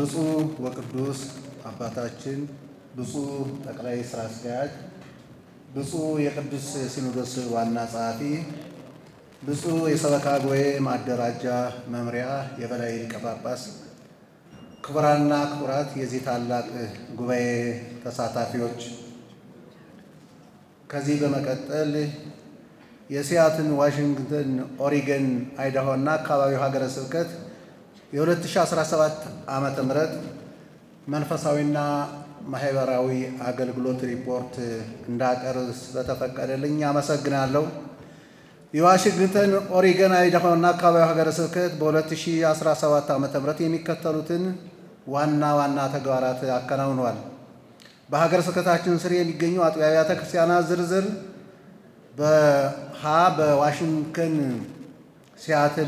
ብፁዕ ወቅዱስ አባታችን ብፁዕ ጠቅላይ ሥራ አስኪያጅ ብፁዕ የቅዱስ ሲኖዶስ ዋና ጸሐፊ ብፁዕ የሰበካ ጉባኤ ማደራጃ መምሪያ የበላይ ሊቀ ጳጳስ ክቡራንና ክቡራት የዚህ ታላቅ ጉባኤ ተሳታፊዎች ከዚህ በመቀጠል የሲያትል ዋሽንግተን ኦሪገን አይዳሆና አካባቢው ሀገረ ስብከት የ2017 ዓመተ ምህረት መንፈሳዊና ማህበራዊ አገልግሎት ሪፖርት እንዳቀርብ ስለተፈቀደልኝ አመሰግናለሁ። የዋሽንግተን ኦሪገን አይዳሆና አካባቢው ሀገረ ስብከት በ2017 ዓመተ ምህረት የሚከተሉትን ዋና ዋና ተግባራት አከናውኗል። በሀገረ ስብከታችን ስር የሚገኙ አጥቢያ አብያተ ክርስቲያናት ዝርዝር በዋሽንግተን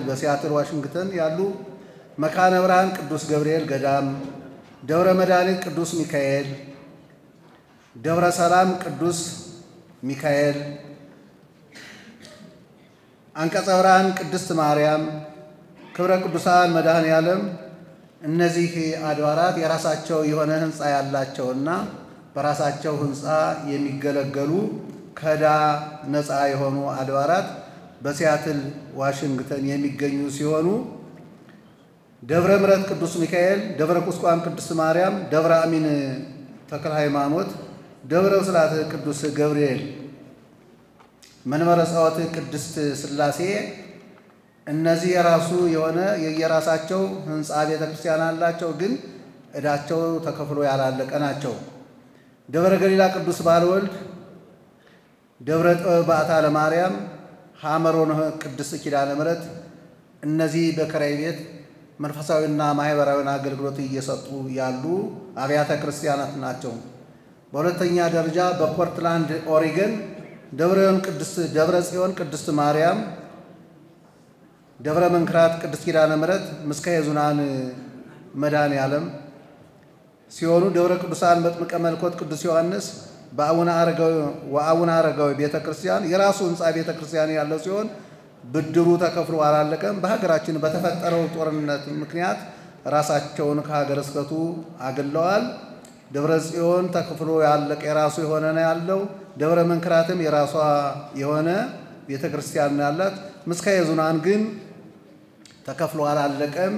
በሲያትል ዋሽንግተን ያሉ መካነ ብርሃን ቅዱስ ገብርኤል ገዳም፣ ደብረ መድኃኒት ቅዱስ ሚካኤል፣ ደብረ ሰላም ቅዱስ ሚካኤል፣ አንቀጸ ብርሃን ቅድስት ማርያም፣ ክብረ ቅዱሳን መድኃኔዓለም። እነዚህ አድባራት የራሳቸው የሆነ ህንፃ ያላቸውና በራሳቸው ህንፃ የሚገለገሉ ከዕዳ ነፃ የሆኑ አድባራት በሲያትል ዋሽንግተን የሚገኙ ሲሆኑ ደብረ ምሕረት ቅዱስ ሚካኤል፣ ደብረ ቁስቋም ቅድስት ማርያም፣ ደብረ አሚን ተክለ ሃይማኖት፣ ደብረ ስላት ቅዱስ ገብርኤል፣ መንበረ ጸወት ቅድስት ሥላሴ። እነዚህ የራሱ የሆነ የየራሳቸው ህንፃ ቤተ ክርስቲያን አላቸው፣ ግን ዕዳቸው ተከፍሎ ያላለቀ ናቸው። ደብረ ገሊላ ቅዱስ ባለወልድ፣ ደብረ ጥበብ በዓታ ለማርያም፣ ሐመሮን ቅድስት ኪዳነ ምሕረት። እነዚህ በክራይ ቤት መንፈሳዊና ማህበራዊ አገልግሎት እየሰጡ ያሉ አብያተ ክርስቲያናት ናቸው። በሁለተኛ ደረጃ በፖርትላንድ ኦሪገን ደብረ ጽዮን ቅድስት ማርያም፣ ደብረ መንክራት ቅድስት ኪዳነ ምሕረት፣ ምስካየ ኅዙናን መድኃኔዓለም ሲሆኑ ደብረ ቅዱሳን መጥምቀ መለኮት ቅዱስ ዮሐንስ በአቡነ አረጋዊ ቤተ ክርስቲያን የራሱ ህንፃ ቤተ ክርስቲያን ያለው ሲሆን ብድሩ ተከፍሎ አላለቀም። በሀገራችን በተፈጠረው ጦርነት ምክንያት ራሳቸውን ከሀገረ ስብከቱ አግለዋል። ደብረ ጽዮን ተከፍሎ ያለቀ የራሱ የሆነ ነው ያለው። ደብረ መንክራትም የራሷ የሆነ ቤተ ክርስቲያን ነው ያላት። ምስካየ ኅዙናን ግን ተከፍሎ አላለቀም፣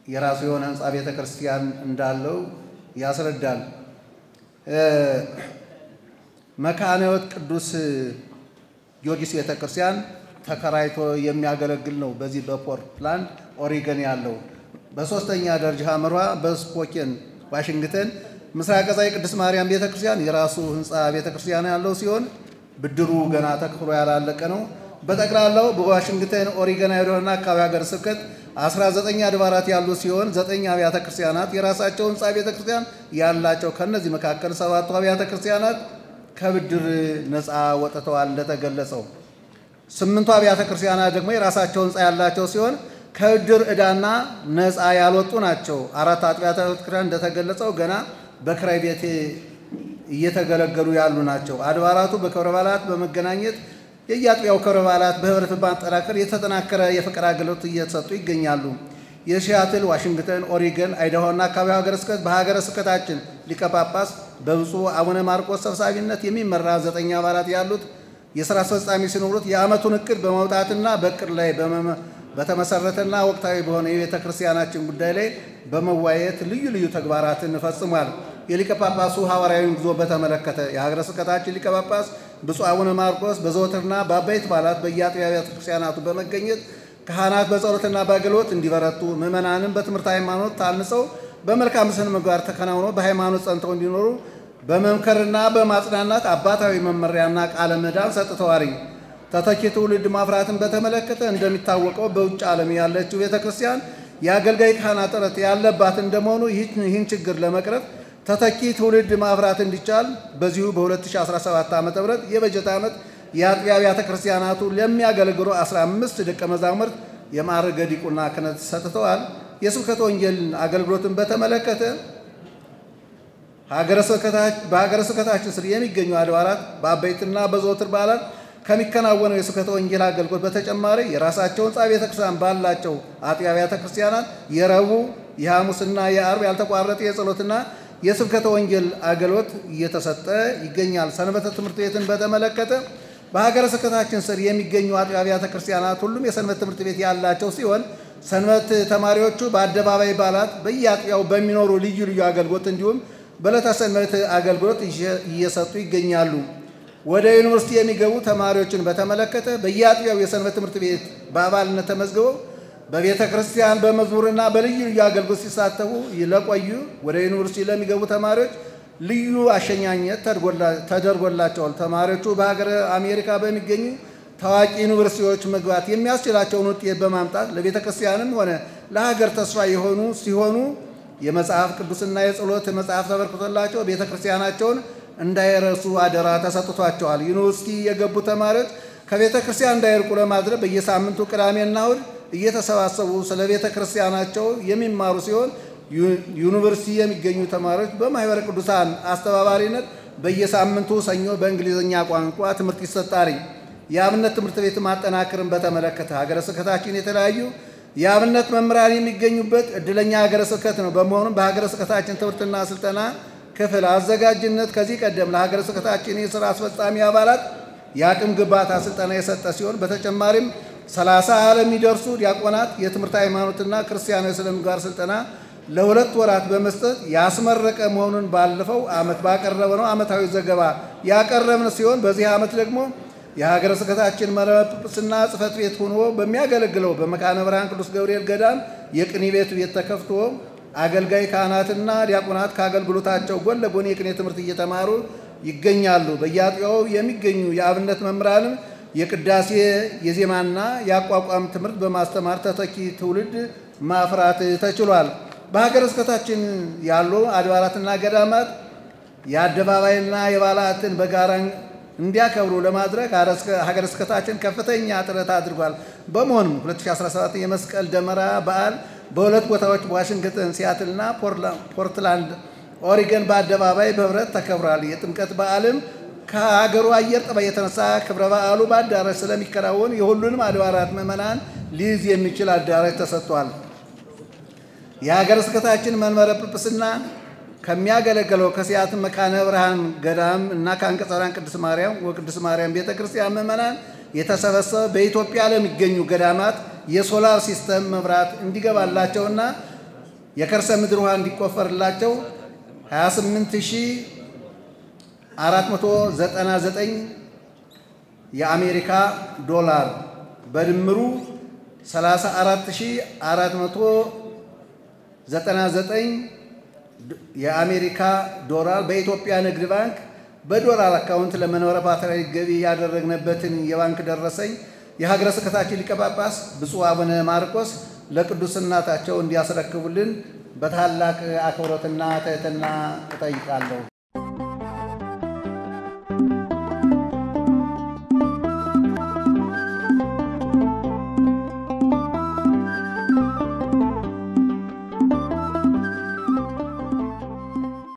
የራሱ የሆነ ህንፃ ቤተ ክርስቲያን እንዳለው ያስረዳል። መካነ ሕይወት ቅዱስ ጊዮርጊስ ቤተ ክርስቲያን ተከራይቶ የሚያገለግል ነው። በዚህ በፖርትላንድ ኦሪገን ያለው። በሶስተኛ ደረጃ ሐመሯ በስፖኬን ዋሽንግተን ምስራቀ ፀሐይ ቅድስት ማርያም ቤተ ክርስቲያን የራሱ ህንፃ ቤተ ክርስቲያን ያለው ሲሆን ብድሩ ገና ተከፍሎ ያላለቀ ነው። በጠቅላላው በዋሽንግተን ኦሪገን አይዳሆና አካባቢ ሀገረ ስብከት 19 አድባራት ያሉ ሲሆን 9 አብያተ ክርስቲያናት የራሳቸው ህንፃ ቤተ ክርስቲያን ያላቸው። ከነዚህ መካከል 7ቱ አብያተ ክርስቲያናት ከብድር ነፃ ወጥተዋል እንደተገለጸው። 8ቱ አብያተ ክርስቲያናት ደግሞ የራሳቸው ህንፃ ያላቸው ሲሆን ከብድር ዕዳና ነፃ ያልወጡ ናቸው። 4 አጥቢያተ ክርስቲያን እንደተገለጸው ገና በክራይ ቤት እየተገለገሉ ያሉ ናቸው። አድባራቱ በክብረ በዓላት በመገናኘት የየአጥቢያው ክብረ በዓላት በህብረት በማጠናከር የተጠናከረ የፍቅር አገልግሎት እየተሰጡ ይገኛሉ። የሲያትል ዋሽንግተን ኦሪገን አይዳሆና አካባቢው ሀገረ ስብከት በሀገረ ስብከታችን ሊቀ ጳጳስ በብፁዕ አቡነ ማርቆስ ሰብሳቢነት የሚመራ 9 አባላት ያሉት የሥራ አስፈጻሚ ሲኖሩት የዓመቱን እቅድ በማውጣትና በእቅድ ላይ በተመሰረተና ወቅታዊ በሆነ የቤተ ክርስቲያናችን ጉዳይ ላይ በመወያየት ልዩ ልዩ ተግባራትን ፈጽሟል። የሊቀ ጳጳሱ ሐዋርያዊ ጉዞ በተመለከተ የሀገረ ስብከታችን ሊቀ ጳጳስ ብፁዕ አቡነ ማርቆስ በዘወትርና በአበይት በዓላት በየአጥቢያ ቤተ ክርስቲያናቱ በመገኘት ካህናት በጸሎትና በአገልግሎት እንዲበረቱ፣ ምዕመናንም በትምህርት ሃይማኖት ታንጸው በመልካም ስነ ምግባር ተከናውነው በሃይማኖት ጸንተው እንዲኖሩ በመምከርና በማጽናናት አባታዊ መመሪያና ቃለ ምዕዳን ሰጥተዋል። ተተኪ ትውልድ ማፍራትን በተመለከተ እንደሚታወቀው በውጭ ዓለም ያለችው ቤተ ክርስቲያን የአገልጋይ ካህናት እጥረት ያለባት እንደመሆኑ ይህን ችግር ለመቅረፍ ተተኪ ትውልድ ማፍራት እንዲቻል በዚሁ በ2017 ዓ.ም የበጀት ዓመት የአጥቢያ አብያተ ክርስቲያናቱ ለሚያገለግሉ 15 ደቀ መዛሙርት የማዕረገ ዲቁና ክህነት ሰጥተዋል። የስብከተ ወንጌል አገልግሎትን በተመለከተ በሀገረ ስብከታችን ስር የሚገኙ አድባራት በአበይትና በዘወትር በዓላት ከሚከናወነው የስብከተ ወንጌል አገልግሎት በተጨማሪ የራሳቸውን ሕንፃ ቤተ ክርስቲያን ባላቸው አጥቢያ አብያተ ክርስቲያናት የረቡዕ የሐሙስና የዓርብ ያልተቋረጠ የጸሎትና የስብከተ ወንጌል አገልግሎት እየተሰጠ ይገኛል። ሰንበተ ትምህርት ቤትን በተመለከተ በሀገረ ስብከታችን ስር የሚገኙ አጥቢያ አብያተ ክርስቲያናት ሁሉም የሰንበት ትምህርት ቤት ያላቸው ሲሆን ሰንበት ተማሪዎቹ በአደባባይ በዓላት በየአጥቢያው በሚኖሩ ልዩ ልዩ አገልግሎት እንዲሁም በዕለተ ሰንበት አገልግሎት እየሰጡ ይገኛሉ። ወደ ዩኒቨርሲቲ የሚገቡ ተማሪዎችን በተመለከተ በየአጥቢያው የሰንበት ትምህርት ቤት በአባልነት ተመዝግበው በቤተ ክርስቲያን በመዝሙርና በልዩ ልዩ አገልግሎት ሲሳተፉ ለቆዩ ወደ ዩኒቨርሲቲ ለሚገቡ ተማሪዎች ልዩ አሸኛኘት ተደርጎላቸዋል። ተማሪዎቹ በሀገረ አሜሪካ በሚገኙ ታዋቂ ዩኒቨርሲቲዎች መግባት የሚያስችላቸውን ውጤት በማምጣት ለቤተ ክርስቲያንም ሆነ ለሀገር ተስፋ የሆኑ ሲሆኑ የመጽሐፍ ቅዱስና የጸሎት መጽሐፍ ተበርክቶላቸው ቤተ ክርስቲያናቸውን እንዳይረሱ አደራ ተሰጥቷቸዋል። ዩኒቨርሲቲ የገቡ ተማሪዎች ከቤተ ክርስቲያን እንዳይርቁ ለማድረግ በየሳምንቱ ቅዳሜና እሁድ እየተሰባሰቡ ስለ ቤተ ክርስቲያናቸው የሚማሩ ሲሆን ዩኒቨርሲቲ የሚገኙ ተማሪዎች በማኅበረ ቅዱሳን አስተባባሪነት በየሳምንቱ ሰኞ በእንግሊዝኛ ቋንቋ ትምህርት ይሰጣል። የአብነት ትምህርት ቤት ማጠናከርን በተመለከተ ሀገረ ስብከታችን የተለያዩ የአብነት መምህራን የሚገኙበት እድለኛ ሀገረ ስብከት ነው። በመሆኑም በሀገረ ስብከታችን ትምህርትና ስልጠና ክፍል አዘጋጅነት ከዚህ ቀደም ለሀገረ ስብከታችን የሥራ አስፈጻሚ አባላት የአቅም ግንባታ ስልጠና የሰጠ ሲሆን በተጨማሪም 30 ለሚደርሱ ዲያቆናት የትምህርት ሃይማኖትና ክርስቲያናዊ ስነ ምግባር ስልጠና ለ2 ወራት በመስጠት ያስመረቀ መሆኑን ባለፈው ዓመት ባቀረብነው ዓመታዊ ዘገባ ያቀረብን ሲሆን በዚህ ዓመት ደግሞ የሀገረ ስብከታችን መንበረ ጵጵስና ጽሕፈት ቤት ሆኖ በሚያገለግለው በመካነ ብርሃን ቅዱስ ገብርኤል ገዳም የቅኔ ቤት ተከፍቶ አገልጋይ ካህናትና ዲያቆናት ከአገልግሎታቸው ጎን ለጎን የቅኔ ትምህርት እየተማሩ ይገኛሉ። በየአጥቢያው የሚገኙ የአብነት መምህራንም የቅዳሴ የዜማና የአቋቋም ትምህርት በማስተማር ተተኪ ትውልድ ማፍራት ተችሏል። በሀገረ ስብከታችን ያሉ አድባራትና ገዳማት የአደባባይና የበዓላትን በጋራ እንዲያከብሩ ለማድረግ ሀገረ ስብከታችን ከፍተኛ ጥረት አድርጓል። በመሆኑም 2017 የመስቀል ደመራ በዓል በሁለት ቦታዎች በዋሽንግተን ሲያትልና ፖርትላንድ ኦሪገን በአደባባይ በህብረት ተከብሯል። የጥምቀት በዓልም ከሀገሩ አየር ጠባይ የተነሳ ክብረ በዓሉ በአዳራሽ ስለሚከናወን የሁሉንም አድባራት ምዕመናን ሊይዝ የሚችል አዳራሽ ተሰጥቷል። የሀገረ ስብከታችን መንበረ ጵጵስና ከሚያገለግለው ከሲያት መካነ ብርሃን ገዳም እና ከአንቀጸ ብርሃን ቅድስት ማርያም ወቅድስት ማርያም ቤተ ክርስቲያን ምዕመናን የተሰበሰበ በኢትዮጵያ ለሚገኙ ገዳማት የሶላር ሲስተም መብራት እንዲገባላቸውና የከርሰ ምድር ውሃ እንዲቆፈርላቸው 28499 የአሜሪካ ዶላር በድምሩ 34499 የአሜሪካ ዶላር በኢትዮጵያ ንግድ ባንክ በዶላር አካውንት ለመንበረ ፓትርያርክ ገቢ ያደረግነበትን የባንክ ደረሰኝ የሀገረ ስብከታችን ሊቀ ጳጳስ ብፁዕ አቡነ ማርቆስ ለቅዱስናታቸው እንዲያስረክቡልን በታላቅ አክብሮትና ትሕትና እጠይቃለሁ።